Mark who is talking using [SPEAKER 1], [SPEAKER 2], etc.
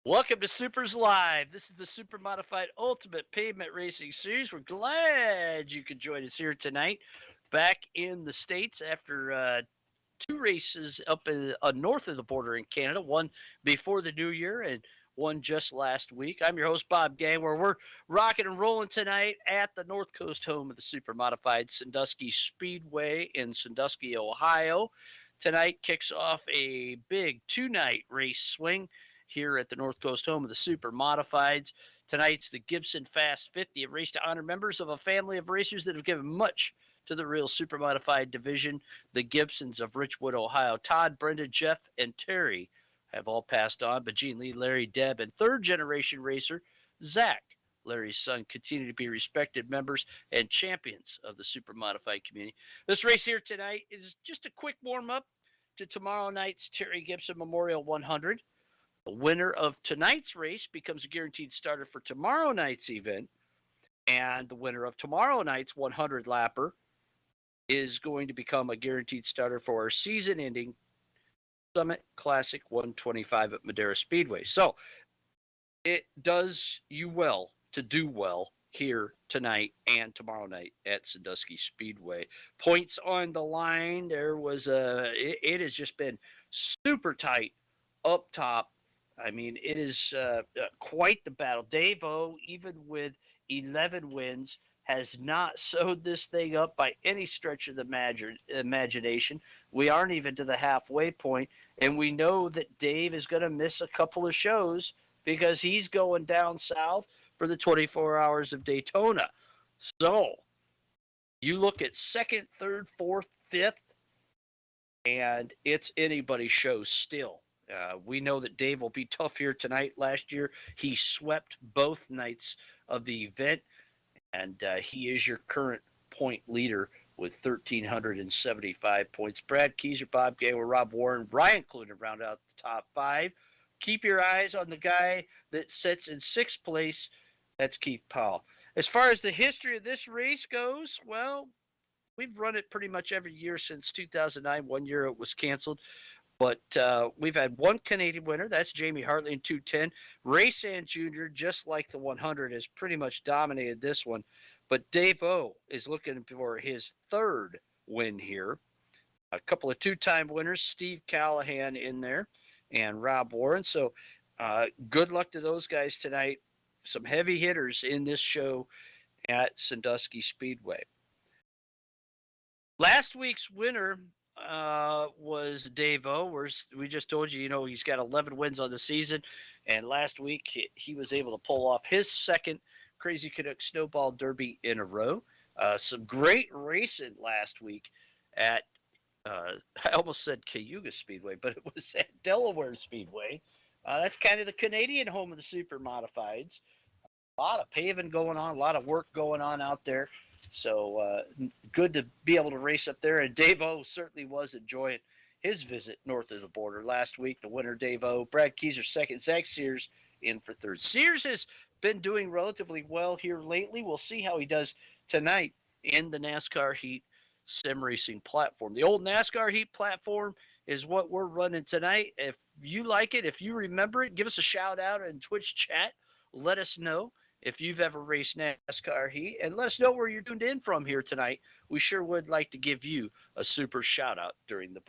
[SPEAKER 1] Welcome to Supers Live. This is the Super Modified Ultimate Pavement Racing Series. We're glad you could join us here tonight, back in the States after two races up north of the border in Canada, one before the new year and one just last week. I'm your host, Bob Gangwer. We're rocking and rolling tonight at the North Coast home of the Super Modified Sandusky Speedway in Sandusky, Ohio. Tonight kicks off a big two-night race swing here at the North Coast home of the Super Modifieds. Tonight's the Gibson Fast 50, a race to honor members of a family of racers that have given much to the real Super Modified division. The Gibsons of Richwood, Ohio. Todd, Brenda, Jeff, and Terry have all passed on, but Gene Lee, Larry, Deb, and third-generation racer Zach, Larry's son, continue to be respected members and champions of the Super Modified community. This race here tonight is just a quick warm-up to tomorrow night's Terry Gibson Memorial 100. The winner of tonight's race becomes a guaranteed starter for tomorrow night's event, and the winner of tomorrow night's 100 lapper is going to become a guaranteed starter for our season-ending Summit Classic 125 at Madera Speedway. So it does you well to do well here tonight and tomorrow night at Sandusky Speedway. Points on the line. It has just been super tight up top. I mean, it is quite the battle. Dave-O, even with 11 wins, has not sewed this thing up by any stretch of the imagination. We aren't even to the halfway point, and we know that Dave is going to miss a couple of shows because he's going down south for the 24 Hours of Daytona. So you look at second, third, fourth, fifth, and it's anybody's show still. We know that Dave will be tough here tonight. Last year, he swept both nights of the event, and he is your current point leader with 1,375 points. Brad Keyser, Bob Gay, Rob Warren, Brian Clunan round out the top five. Keep your eyes on the guy that sits in sixth place. That's Keith Powell. As far as the history of this race goes, well, we've run it pretty much every year since 2009. 1 year it was canceled. But we've had one Canadian winner. That's Jamie Hartley in 210. Ray Sand Jr., just like the 100, has pretty much dominated this one. But Dave-O is looking for his third win here. A couple of two-time winners, Steve Callahan in there and Rob Warren. So good luck to those guys tonight. Some heavy hitters in this show at Sandusky Speedway. Last week's winner was Dave-O. We just told you, he's got 11 wins on the season. And last week, he was able to pull off his second Crazy Canuck Snowball Derby in a row. Some great racing last week at, I almost said Cayuga Speedway, but it was at Delaware Speedway. That's kind of the Canadian home of the Super Modifieds. A lot of paving going on, a lot of work going on out there. So good to be able to race up there. And Dave-O certainly was enjoying his visit north of the border last week. The winner, Dave-O. Brad Keyser second. Zach Sears in for third. Sears has been doing relatively well here lately. We'll see how he does tonight in the NASCAR Heat sim racing platform. The old NASCAR Heat platform is what we're running tonight. If you like it, if you remember it, give us a shout out in Twitch chat. Let us know if you've ever raced NASCAR Heat, and let us know where you're tuned in from here tonight. We sure would like to give you a super shout out during the break.